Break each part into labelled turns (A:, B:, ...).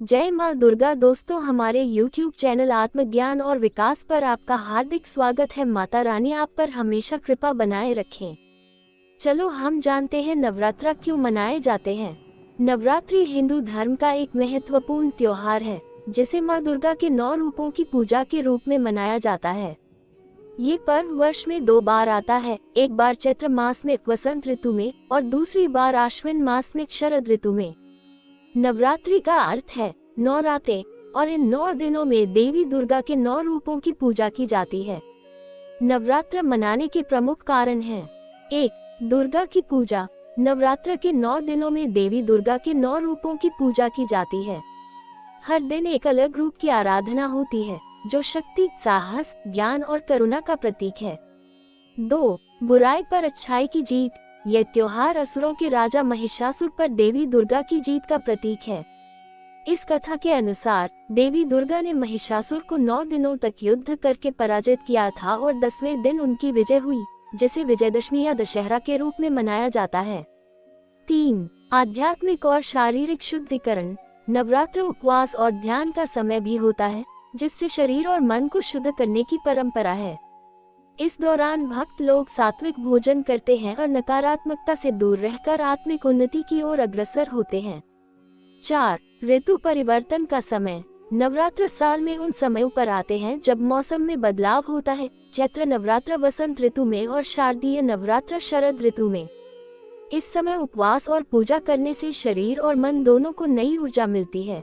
A: जय माँ दुर्गा। दोस्तों, हमारे YouTube चैनल आत्मज्ञान और विकास पर आपका हार्दिक स्वागत है। माता रानी आप पर हमेशा कृपा बनाए रखें। चलो हम जानते हैं नवरात्रा क्यों मनाए जाते हैं। नवरात्रि हिंदू धर्म का एक महत्वपूर्ण त्योहार है जिसे माँ दुर्गा के 9 रूपों की पूजा के रूप में मनाया जाता है। ये पर्व वर्ष में 2 बार आता है, एक बार चैत्र मास में वसंत ऋतु में और दूसरी बार आश्विन मास में शरद ऋतु में। नवरात्रि का अर्थ है 9 रातें और इन 9 दिनों में देवी दुर्गा के 9 रूपों की पूजा की जाती है। नवरात्र मनाने के प्रमुख कारण हैं। 1. दुर्गा की पूजा। नवरात्र के 9 दिनों में देवी दुर्गा के 9 रूपों की पूजा की जाती है। हर दिन एक अलग रूप की आराधना होती है जो शक्ति, साहस, ज्ञान और करुणा का प्रतीक है। 2. बुराई पर अच्छाई की जीत। यह त्योहार असुरों के राजा महिषासुर पर देवी दुर्गा की जीत का प्रतीक है। इस कथा के अनुसार देवी दुर्गा ने महिषासुर को 9 दिनों तक युद्ध करके पराजित किया था और 10वें दिन उनकी विजय हुई, जिसे विजयदशमी या दशहरा के रूप में मनाया जाता है। 3. आध्यात्मिक और शारीरिक शुद्धिकरण। नवरात्र उपवास और ध्यान का समय भी होता है जिससे शरीर और मन को शुद्ध करने की परंपरा है। इस दौरान भक्त लोग सात्विक भोजन करते हैं और नकारात्मकता से दूर रहकर आत्मिक उन्नति की ओर अग्रसर होते हैं। 4. ऋतु परिवर्तन का समय। नवरात्र साल में उन समयों पर आते हैं जब मौसम में बदलाव होता है। चैत्र नवरात्र वसंत ऋतु में और शारदीय नवरात्र शरद ऋतु में। इस समय उपवास और पूजा करने से शरीर और मन दोनों को नई ऊर्जा मिलती है।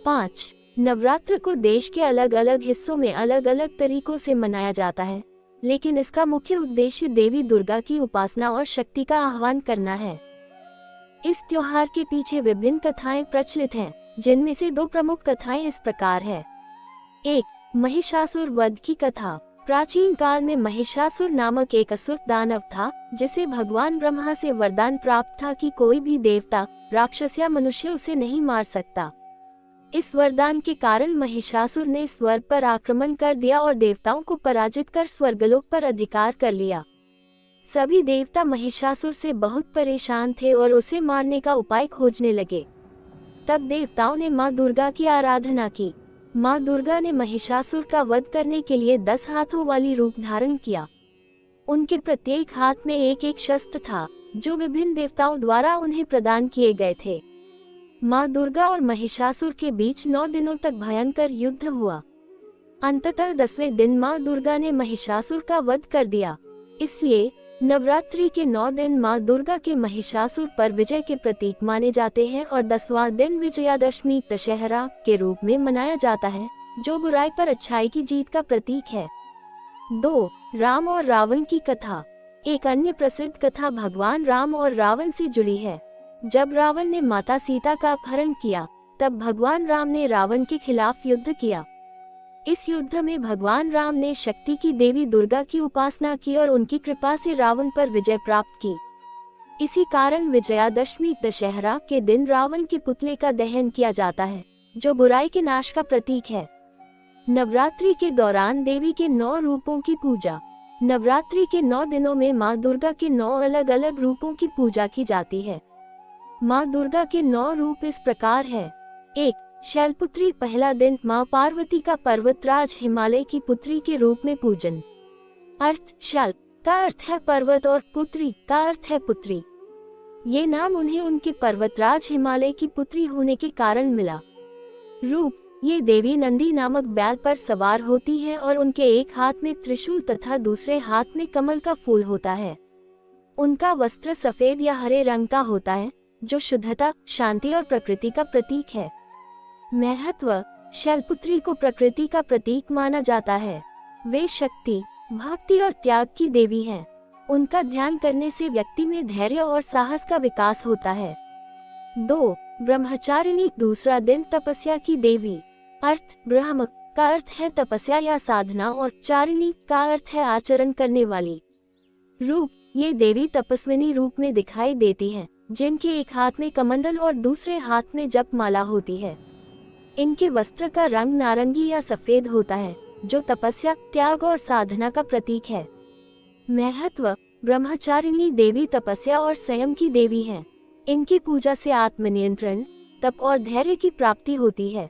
A: 5. नवरात्र को देश के अलग अलग हिस्सों में अलग अलग तरीकों से मनाया जाता है, लेकिन इसका मुख्य उद्देश्य देवी दुर्गा की उपासना और शक्ति का आह्वान करना है। इस त्योहार के पीछे विभिन्न कथाएं प्रचलित हैं, जिनमें से 2 प्रमुख कथाएं इस प्रकार है। 1. महिषासुर वध की कथा। प्राचीन काल में महिषासुर नामक एक असुर दानव था जिसे भगवान ब्रह्मा से वरदान प्राप्त था कि कोई भी देवता, राक्षस या मनुष्य उसे नहीं मार सकता। इस वरदान के कारण महिषासुर ने स्वर्ग पर आक्रमण कर दिया और देवताओं को पराजित कर स्वर्गलोक पर अधिकार कर लिया। सभी देवता महिषासुर से बहुत परेशान थे और उसे मारने का उपाय खोजने लगे। तब देवताओं ने माँ दुर्गा की आराधना की। माँ दुर्गा ने महिषासुर का वध करने के लिए 10 हाथों वाली रूप धारण किया। उनके प्रत्येक हाथ में एक एक शस्त्र था जो विभिन्न देवताओं द्वारा उन्हें प्रदान किए गए थे। माँ दुर्गा और महिषासुर के बीच 9 दिनों तक भयंकर युद्ध हुआ। अंततः 10वें दिन माँ दुर्गा ने महिषासुर का वध कर दिया। इसलिए नवरात्रि के 9 दिन माँ दुर्गा के महिषासुर पर विजय के प्रतीक माने जाते हैं और 10वां दिन विजयादशमी दशहरा के रूप में मनाया जाता है, जो बुराई पर अच्छाई की जीत का प्रतीक है। 2. राम और रावण की कथा। एक अन्य प्रसिद्ध कथा भगवान राम और रावण से जुड़ी है। जब रावण ने माता सीता का अपहरण किया, तब भगवान राम ने रावण के खिलाफ युद्ध किया। इस युद्ध में भगवान राम ने शक्ति की देवी दुर्गा की उपासना की और उनकी कृपा से रावण पर विजय प्राप्त की। इसी कारण विजयादशमी दशहरा के दिन रावण के पुतले का दहन किया जाता है, जो बुराई के नाश का प्रतीक है। नवरात्रि के दौरान देवी के 9 रूपों की पूजा। नवरात्रि के 9 दिनों में माँ दुर्गा के 9 अलग अलग रूपों की पूजा की जाती है। माँ दुर्गा के 9 रूप इस प्रकार है। 1. शैलपुत्री। पहला दिन माँ पार्वती का पर्वतराज हिमालय की पुत्री के रूप में पूजन। अर्थ। शैल का अर्थ है पर्वत और पुत्री का अर्थ है पुत्री। ये नाम उन्हें उनके पर्वतराज हिमालय की पुत्री होने के कारण मिला। रूप। ये देवी नंदी नामक बैल पर सवार होती है और उनके एक हाथ में त्रिशूल तथा दूसरे हाथ में कमल का फूल होता है। उनका वस्त्र सफेद या हरे रंग का होता है, जो शुद्धता, शांति और प्रकृति का प्रतीक है। महत्व। शैलपुत्री को प्रकृति का प्रतीक माना जाता है। वे शक्ति, भक्ति और त्याग की देवी हैं। उनका ध्यान करने से व्यक्ति में धैर्य और साहस का विकास होता है। 2. ब्रह्मचारिणी। दूसरा दिन तपस्या की देवी। अर्थ। ब्रह्म का अर्थ है तपस्या या साधना और चारिणी का अर्थ है आचरण करने वाली। रूप। ये देवी तपस्विनी रूप में दिखाई देती हैं, जिनके एक हाथ में कमंडल और दूसरे हाथ में जप माला होती है। इनके वस्त्र का रंग नारंगी या सफेद होता है, जो तपस्या, त्याग और साधना का प्रतीक है। महत्व। ब्रह्मचारिणी देवी तपस्या और संयम की देवी हैं। इनकी पूजा से आत्मनियंत्रण, तप और धैर्य की प्राप्ति होती है।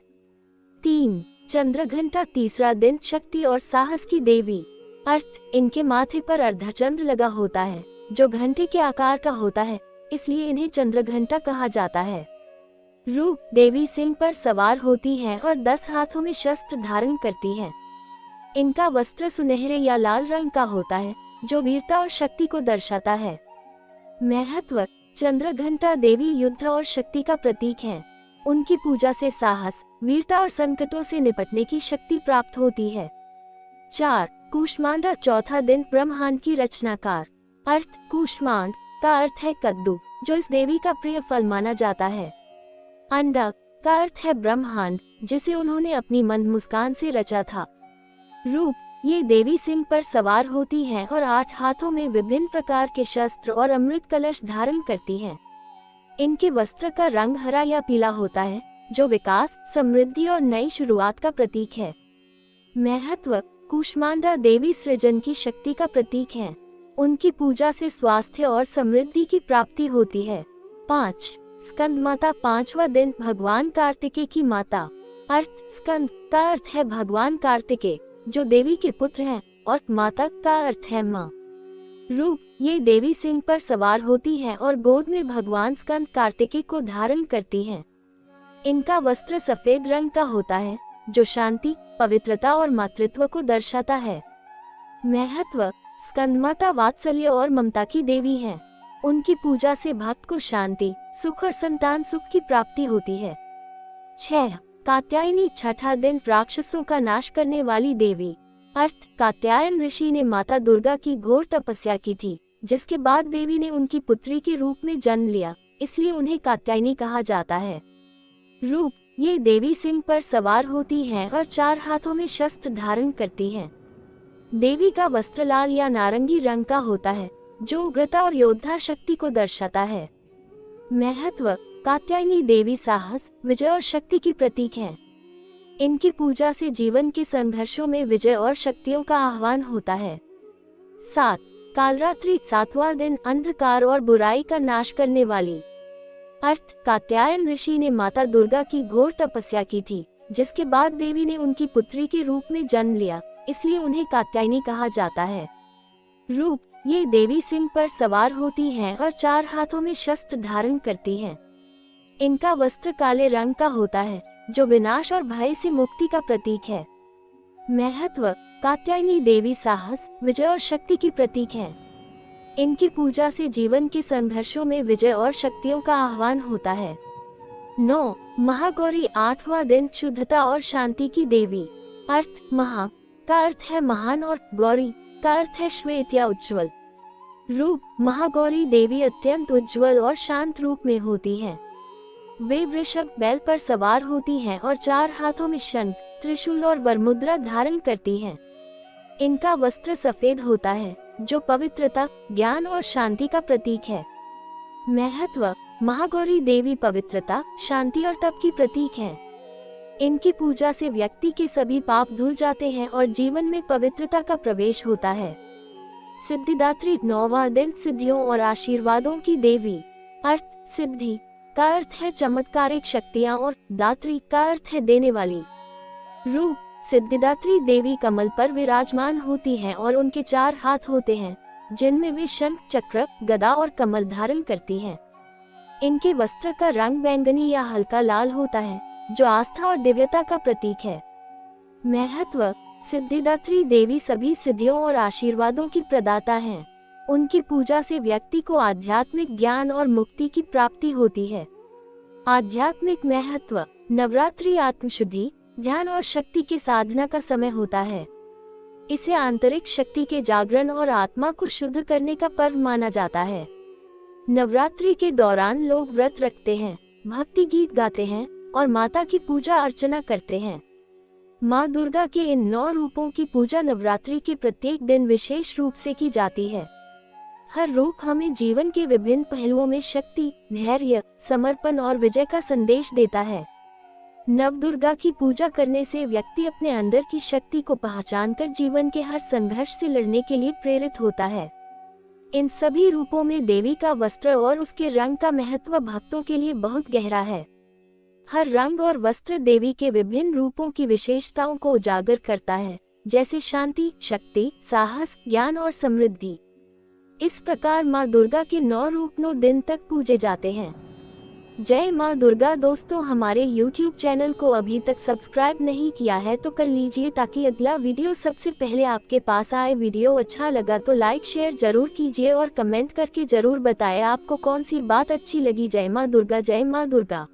A: 3. चंद्रघंटा तीसरा दिन शक्ति और साहस की देवी। अर्थ, इनके माथे पर अर्धचंद्र लगा होता है जो घंटे के आकार का होता है, इसलिए इन्हें चंद्रघंटा कहा जाता है। रूप, देवी सिंह पर सवार होती है और 10 हाथों में शस्त्र धारण करती है। इनका वस्त्र सुनहरे या लाल रंग का होता है जो वीरता और शक्ति को दर्शाता है। महत्व, चंद्रघंटा देवी युद्ध और शक्ति का प्रतीक है। उनकी पूजा से साहस, वीरता और संकटों से निपटने की शक्ति प्राप्त होती है। 4. कूष्मांडा चौथा दिन ब्रह्मांड की रचनाकार। अर्थ, कूष्मांड का अर्थ है कद्दू, जो इस देवी का प्रिय फल माना जाता है। अंडा का अर्थ है ब्रह्मांड, जिसे उन्होंने अपनी मंद मुस्कान से रचा था। रूप, ये देवी सिंह पर सवार होती है और 8 हाथों में विभिन्न प्रकार के शस्त्र और अमृत कलश धारण करती है। इनके वस्त्र का रंग हरा या पीला होता है, जो विकास, समृद्धि और नई शुरुआत का प्रतीक है। महत्व, कूष्मांडा देवी सृजन की शक्ति का प्रतीक है। उनकी पूजा से स्वास्थ्य और समृद्धि की प्राप्ति होती है। 5. स्कंद माता पांचवा दिन भगवान कार्तिकेय की माता। अर्थ, स्कंद का अर्थ है भगवान कार्तिकेय, जो देवी के पुत्र हैं, और माता का अर्थ है माँ। रूप, ये देवी सिंह पर सवार होती है और गोद में भगवान स्कंद कार्तिकेय को धारण करती हैं। इनका वस्त्र सफेद रंग का होता है, जो शांति, पवित्रता और मातृत्व को दर्शाता है। महत्व, स्कंद माता वात्सल्य और ममता की देवी हैं। उनकी पूजा से भक्त को शांति, सुख और संतान सुख की प्राप्ति होती है। 6. कात्यायनी छठा दिन राक्षसों का नाश करने वाली देवी। अर्थ, कात्यायन ऋषि ने माता दुर्गा की घोर तपस्या की थी, जिसके बाद देवी ने उनकी पुत्री के रूप में जन्म लिया, इसलिए उन्हें कात्यायनी कहा जाता है। रूप, ये देवी सिंह पर सवार होती हैं और 4 हाथों में शस्त्र धारण करती हैं। देवी का वस्त्र लाल या नारंगी रंग का होता है, जो उग्रता और योद्धा शक्ति को दर्शाता है। महत्व, कात्यायनी देवी साहस, विजय और शक्ति की प्रतीक है। इनकी पूजा से जीवन के संघर्षों में विजय और शक्तियों का आह्वान होता है। 7. कालरात्रि सातवां दिन अंधकार और बुराई का नाश करने वाली। अर्थ, कात्यायन ऋषि ने माता दुर्गा की घोर तपस्या की थी, जिसके बाद देवी ने उनकी पुत्री के रूप में जन्म लिया, इसलिए उन्हें कात्यायनी कहा जाता है। रूप, ये देवी सिंह पर सवार होती हैं और 4 हाथों में शस्त्र धारण करती हैं। इनका वस्त्र काले रंग का होता है, जो विनाश और भय से मुक्ति का प्रतीक है। महत्व, कात्यायनी देवी साहस, विजय और शक्ति की प्रतीक है। इनकी पूजा से जीवन के संघर्षों में विजय और शक्तियों का आह्वान होता है। 9. महागौरी आठवां दिन शुद्धता और शांति की देवी। अर्थ, महा का अर्थ है महान और गौरी का अर्थ है श्वेत या उज्ज्वल। रूप, महागौरी देवी अत्यंत उज्ज्वल और शांत रूप में होती है। वे वृषभ बैल पर सवार होती हैं और 4 हाथों में शंख, त्रिशूल और वरमुद्रा धारण करती हैं। इनका वस्त्र सफेद होता है, जो पवित्रता, ज्ञान और शांति का प्रतीक है। महत्व, महागौरी देवी पवित्रता, शांति और तप की प्रतीक है। इनकी पूजा से व्यक्ति के सभी पाप धुल जाते हैं और जीवन में पवित्रता का प्रवेश होता है। सिद्धिदात्री 9वां दिन सिद्धियों और आशीर्वादों की देवी। अर्थ, सिद्धि का अर्थ है चमत्कारिक शक्तियाँ और दात्री का अर्थ है देने वाली। रूप, सिद्धिदात्री देवी कमल पर विराजमान होती हैं और उनके 4 हाथ होते हैं, जिनमें वे शंख, चक्र, गदा और कमल धारण करती हैं। इनके वस्त्र का रंग बैंगनी या हल्का लाल होता है, जो आस्था और दिव्यता का प्रतीक है। महत्व, सिद्धिदात्री देवी सभी सिद्धियों और आशीर्वादों की प्रदाता हैं। उनकी पूजा से व्यक्ति को आध्यात्मिक ज्ञान और मुक्ति की प्राप्ति होती है। आध्यात्मिक महत्व, नवरात्रि आत्मशुद्धि, ध्यान और शक्ति की साधना का समय होता है। इसे आंतरिक शक्ति के जागरण और आत्मा को शुद्ध करने का पर्व माना जाता है। नवरात्रि के दौरान लोग व्रत रखते हैं, भक्ति गीत गाते हैं और माता की पूजा अर्चना करते हैं। माँ दुर्गा के इन 9 रूपों की पूजा नवरात्रि के प्रत्येक दिन विशेष रूप से की जाती है। हर रूप हमें जीवन के विभिन्न पहलुओं में शक्ति, धैर्य, समर्पण और विजय का संदेश देता है। नव दुर्गा की पूजा करने से व्यक्ति अपने अंदर की शक्ति को पहचानकर जीवन के हर संघर्ष से लड़ने के लिए प्रेरित होता है। इन सभी रूपों में देवी का वस्त्र और उसके रंग का महत्व भक्तों के लिए बहुत गहरा है। हर रंग और वस्त्र देवी के विभिन्न रूपों की विशेषताओं को उजागर करता है, जैसे शांति, शक्ति, साहस, ज्ञान और समृद्धि। इस प्रकार माँ दुर्गा के 9 रूप 9 दिन तक पूजे जाते हैं। जय माँ दुर्गा। दोस्तों, हमारे YouTube चैनल को अभी तक सब्सक्राइब नहीं किया है तो कर लीजिए ताकि अगला वीडियो सबसे पहले आपके पास आए। वीडियो अच्छा लगा तो लाइक शेयर जरूर कीजिए और कमेंट करके जरूर बताएं आपको कौन सी बात अच्छी लगी। जय माँ दुर्गा, जय माँ दुर्गा।